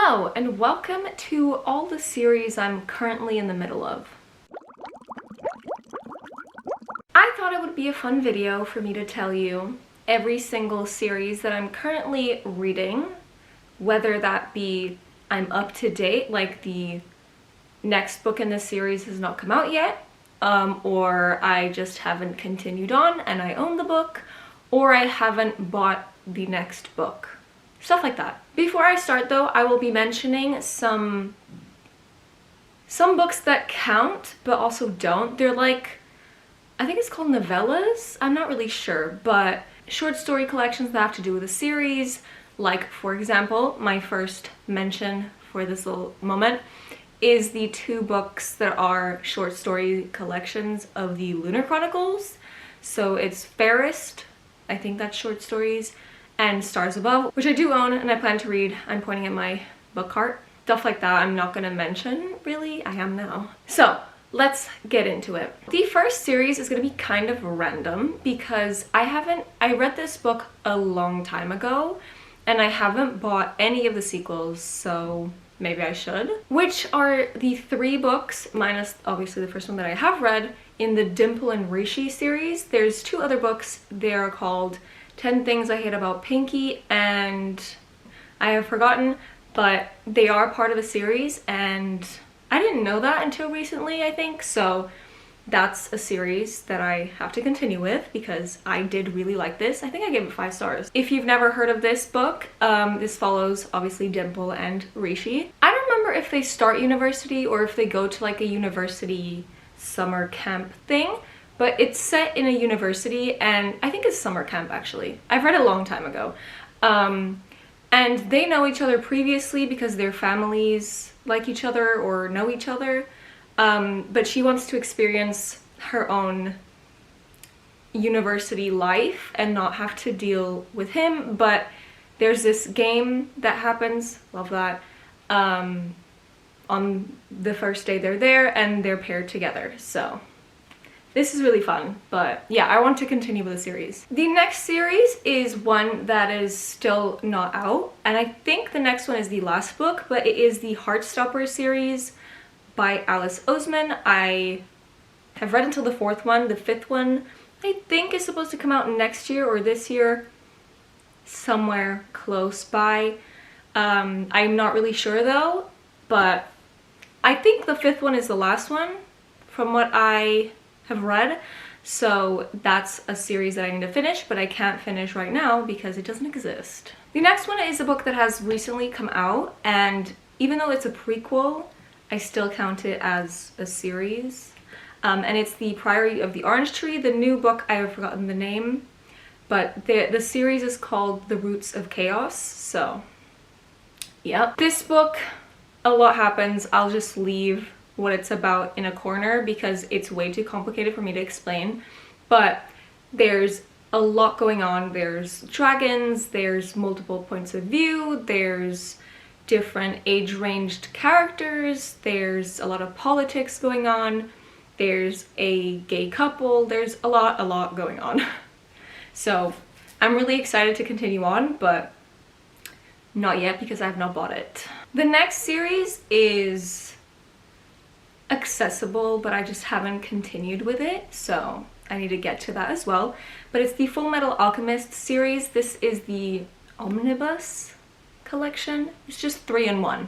Hello, and welcome to all the series I'm currently in the middle of. I thought it would be a fun video for me to tell you every single series that I'm currently reading, whether that be I'm up to date, like the next book in the series has not come out yet, or I just haven't continued on and I own the book, or I haven't bought the next book. Stuff like that. Before I start though, I will be mentioning some books that count but also don't. They're like, I think it's called novellas? I'm not really sure, but short story collections that have to do with a series. Like, for example, my first mention for this little moment is the two books that are short story collections of the Lunar Chronicles. So it's Fairest, I think that's short stories, and Stars Above, which I do own and I plan to read. I'm pointing at my book cart. Stuff like that I'm not gonna mention, really. I am now. So let's get into it. The first series is gonna be kind of random because I read this book a long time ago and I haven't bought any of the sequels, so maybe I should. Which are the three books, minus obviously the first one that I have read, in the Dimple and Rishi series. There's two other books. They're called 10 Things I Hate About Pinky and I have forgotten, but they are part of a series and I didn't know that until recently, I think, so that's a series that I have to continue with because I did really like this. I think I gave it 5 stars. If you've never heard of this book, this follows obviously Dimple and Rishi. I don't remember if they start university or if they go to like a university summer camp thing, but it's set in a university and I think it's summer camp actually. I've read it a long time ago. And they know each other previously because their families like each other or know each other. But she wants to experience her own university life and not have to deal with him. But there's this game that happens, love that, on the first day they're there and they're paired together. So this is really fun, but yeah, I want to continue with the series. The next series is one that is still not out, and I think the next one is the last book, but it is the Heartstopper series by Alice Oseman. I have read until the 4th one. The 5th one I think is supposed to come out next year or this year, somewhere close by. I'm not really sure though, but I think the 5th one is the last one from what I have read, so that's a series that I need to finish, but I can't finish right now because it doesn't exist. The next one is a book that has recently come out, and even though it's a prequel, I still count it as a series, and it's the Priory of the Orange Tree. The new book, I have forgotten the name, but the series is called The Roots of Chaos. So yeah, this book, a lot happens. I'll just leave what it's about in a corner because it's way too complicated for me to explain, but there's a lot going on. There's dragons, there's multiple points of view, there's different age-ranged characters, there's a lot of politics going on, there's a gay couple, there's a lot going on. So I'm really excited to continue on, but not yet because I have not bought it. The next series is accessible, but I just haven't continued with it, so I need to get to that as well. But it's the Full Metal Alchemist series. This is the omnibus collection. It's just 3-in-1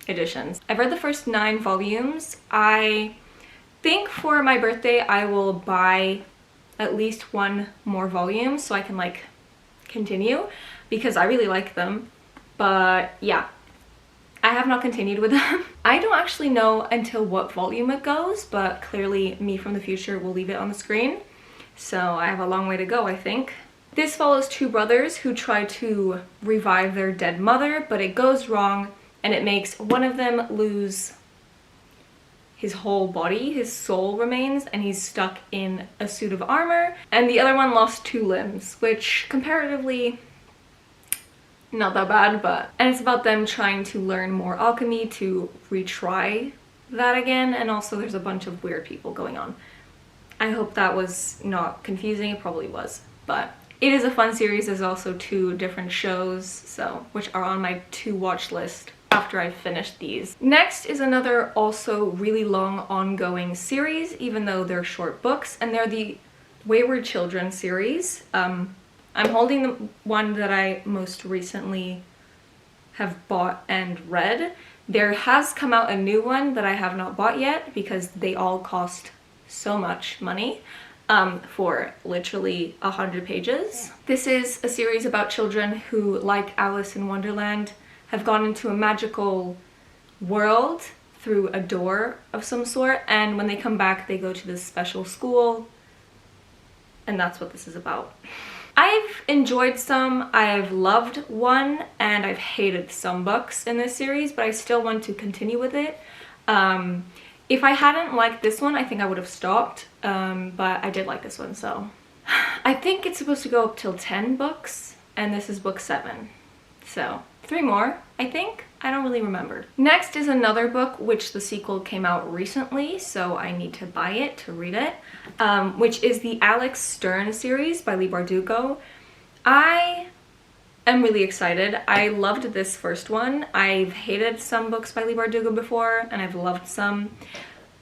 editions. I've read the first 9 volumes. I think for my birthday I will buy at least 1 more volume so I can like continue because I really like them. But yeah, I have not continued with them. I don't actually know until what volume it goes, but clearly me from the future will leave it on the screen. So I have a long way to go, I think. This follows 2 brothers who try to revive their dead mother, but it goes wrong and it makes one of them lose his whole body. His soul remains and he's stuck in a suit of armor, and the other one lost 2 limbs, which comparatively not that bad, and it's about them trying to learn more alchemy to retry that again, and also there's a bunch of weird people going on. I hope that was not confusing. It probably was, but it is a fun series. There's also 2 different shows, so which are on my to watch list after I've finished these. Next is another also really long ongoing series, even though they're short books, and they're the Wayward Children series. I'm holding the one that I most recently have bought and read. There has come out a new one that I have not bought yet because they all cost so much money for literally 100 pages. This is a series about children who, like Alice in Wonderland, have gone into a magical world through a door of some sort, and when they come back they go to this special school, and that's what this is about. I've enjoyed some, I've loved one, and I've hated some books in this series, but I still want to continue with it. If I hadn't liked this one, I think I would have stopped, but I did like this one, so. I think it's supposed to go up till 10 books, and this is book 7. So 3 more, I think. I don't really remember. Next is another book, which the sequel came out recently, so I need to buy it to read it, which is the Alex Stern series by Leigh Bardugo. I am really excited. I loved this first one. I've hated some books by Leigh Bardugo before, and I've loved some,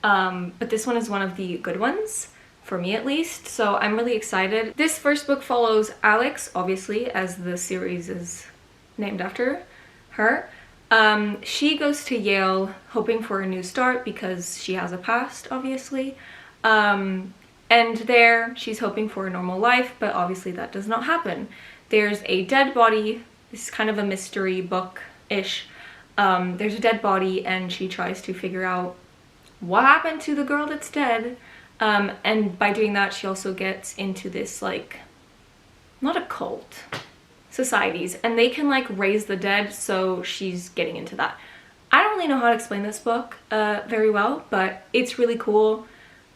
but this one is one of the good ones, for me at least, so I'm really excited. This first book follows Alex, obviously, as the series is named after her. She goes to Yale hoping for a new start because she has a past, obviously. And there she's hoping for a normal life, but obviously that does not happen. There's a dead body. This is kind of a mystery book-ish. There's a dead body and she tries to figure out what happened to the girl that's dead. And by doing that, she also gets into this, like, not a cult, societies, and they can like raise the dead, so she's getting into that. I don't really know how to explain this book very well, but it's really cool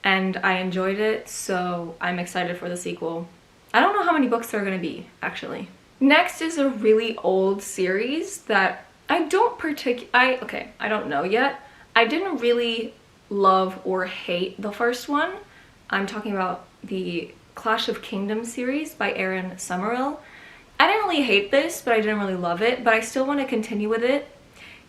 and I enjoyed it, so I'm excited for the sequel. I don't know how many books there are going to be, actually. Next is a really old series that I don't I don't know yet. I didn't really love or hate the first one. I'm talking about the Clash of Kingdoms series by Erin Summerall. I didn't really hate this, but I didn't really love it, but I still want to continue with it.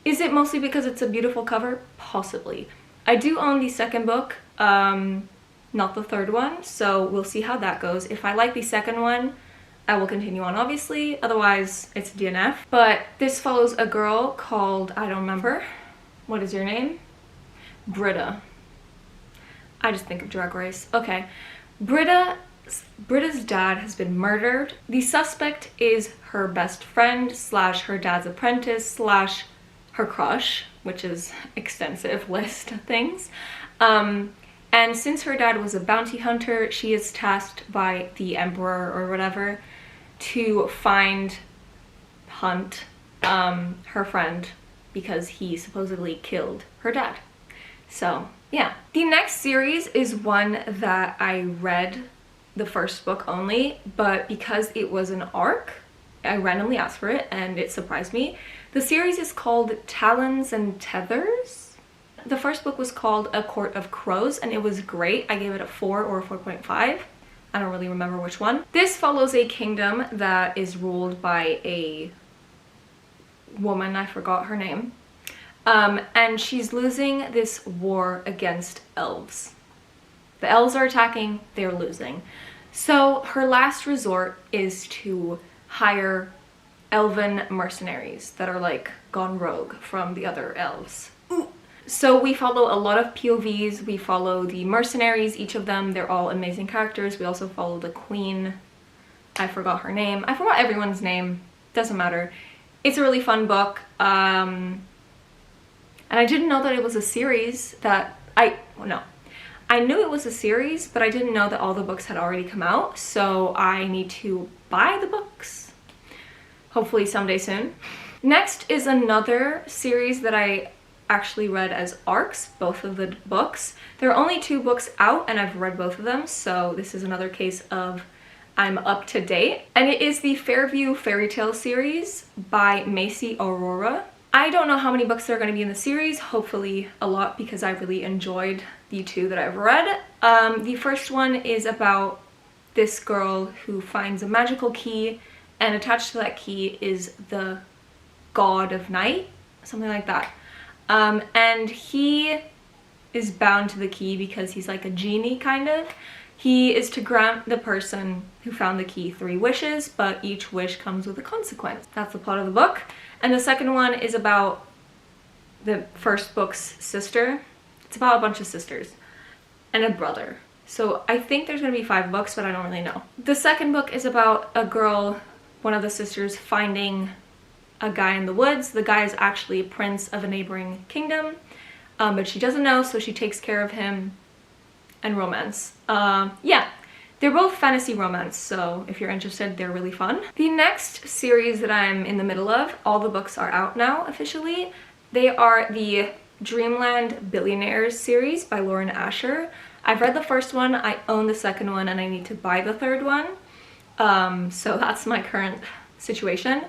Is it mostly because it's a beautiful cover? Possibly. I do own the second book, not the third one, so we'll see how that goes. If I like the second one, I will continue on, obviously. Otherwise, it's a DNF. But this follows a girl called, I don't remember. What is your name? Britta. I just think of Drag Race. Okay. Britta's dad has been murdered. The suspect is her best friend slash her dad's apprentice slash her crush, which is extensive list of things. And since her dad was a bounty hunter, she is tasked by the emperor or whatever to hunt her friend because he supposedly killed her dad. So yeah. The next series is one that I read the first book only, but because it was an arc, I randomly asked for it and it surprised me. The series is called Talons and Tethers. The first book was called A Court of Crows and it was great. I gave it a 4 or a 4.5. I don't really remember which one. This follows a kingdom that is ruled by a woman, I forgot her name. And she's losing this war against elves. The elves are attacking, they're losing. So her last resort is to hire elven mercenaries that are like gone rogue from the other elves. So we follow a lot of POVs, we follow the mercenaries, each of them, they're all amazing characters. We also follow the queen, I forgot her name. I forgot everyone's name, doesn't matter. It's a really fun book. And I didn't know that it was a series that I knew it was a series, but I didn't know that all the books had already come out, so I need to buy the books, hopefully someday soon. Next is another series that I actually read as arcs, both of the books. There are only 2 books out and I've read both of them, so this is another case of I'm up to date. And it is the Fairview fairy tale series by Macy Aurora. I don't know how many books there are going to be in the series, hopefully a lot because I really enjoyed the 2 that I've read. The first one is about this girl who finds a magical key, and attached to that key is the god of night, something like that. And he is bound to the key because he's like a genie, kind of. He is to grant the person who found the key 3 wishes, but each wish comes with a consequence. That's the plot of the book. And the second one is about the first book's sister. It's about a bunch of sisters and a brother. So I think there's gonna be 5 books, but I don't really know. The second book is about a girl, one of the sisters, finding a guy in the woods. The guy is actually a prince of a neighboring kingdom, but she doesn't know, so she takes care of him, and romance. Yeah, they're both fantasy romance, so if you're interested, they're really fun. The next series that I'm in the middle of, all the books are out now officially. They are the Dreamland Billionaires series by Lauren Asher. I've read the first one, I own the second one, and I need to buy the third one. So that's my current situation.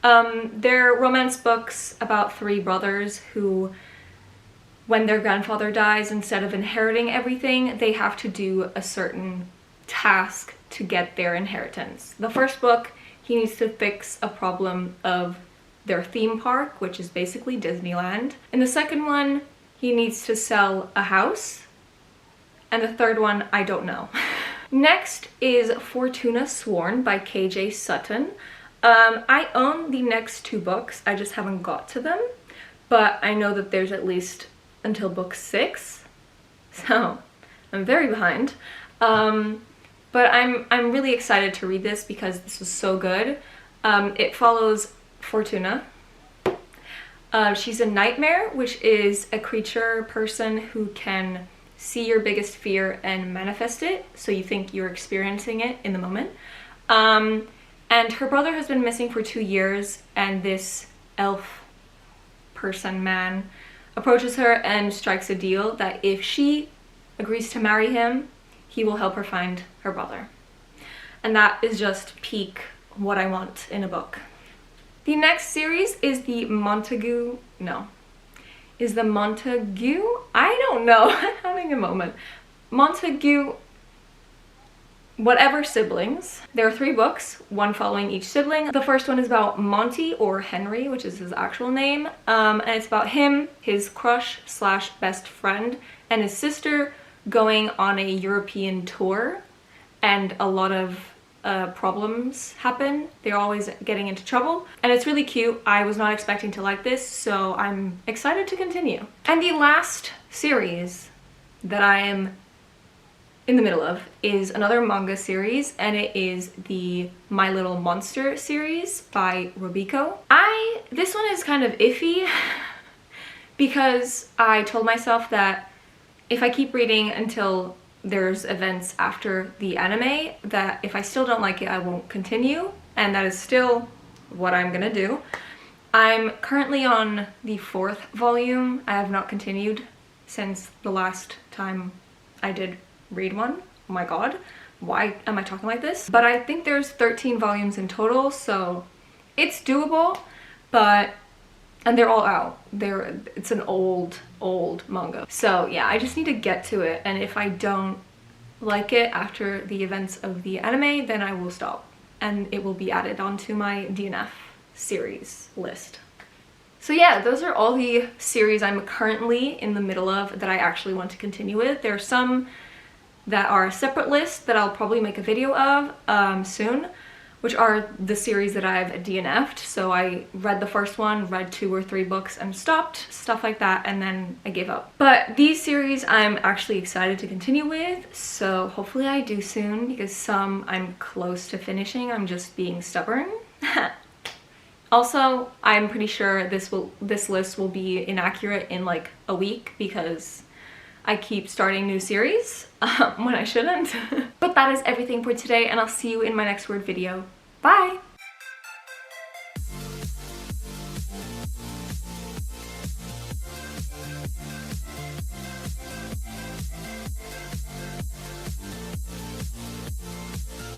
They're romance books about 3 brothers who, when their grandfather dies, instead of inheriting everything, they have to do a certain task to get their inheritance. The first book, he needs to fix a problem of their theme park, which is basically Disneyland. In the second one, he needs to sell a house. And the third one, I don't know. Next is Fortuna Sworn by KJ Sutton. I own the next 2 books, I just haven't got to them. But I know that there's at least until book 6, so I'm very behind. But I'm really excited to read this because this was so good. It follows Fortuna. She's a nightmare, which is a creature person who can see your biggest fear and manifest it, so you think you're experiencing it in the moment. And her brother has been missing for 2 years, and this elf person man approaches her and strikes a deal that if she agrees to marry him, he will help her find her brother. And that is just peak what I want in a book. The next series is the Montague, I don't know, I'm having a moment. Montague, whatever siblings. There are 3 books, one following each sibling. The first one is about Monty, or Henry, which is his actual name, and it's about him, his crush slash best friend, and his sister going on a European tour, and a lot of problems happen. They're always getting into trouble, and it's really cute. I was not expecting to like this, so I'm excited to continue. And the last series that I am in the middle of is another manga series, and it is the My Little Monster series by Robiko. This one is kind of iffy because I told myself that if I keep reading until there's events after the anime, that if I still don't like it, I won't continue, and that is still what I'm gonna do. I'm currently on the 4th volume. I have not continued since the last time I did read one. Oh my god, why am I talking like this? But I think there's 13 volumes in total, so it's doable, and they're all out. It's an old manga. So yeah, I just need to get to it, and if I don't like it after the events of the anime, then I will stop, and it will be added onto my DNF series list. So yeah, those are all the series I'm currently in the middle of that I actually want to continue with. There are some that are a separate list that I'll probably make a video of soon, which are the series that I've DNF'd. So I read the first one, read 2 or 3 books and stopped, stuff like that, and then I gave up. But these series I'm actually excited to continue with, so hopefully I do soon, because some I'm close to finishing, I'm just being stubborn. Also, I'm pretty sure this list will be inaccurate in like a week because I keep starting new series when I shouldn't. But that is everything for today, and I'll see you in my next word video. Bye!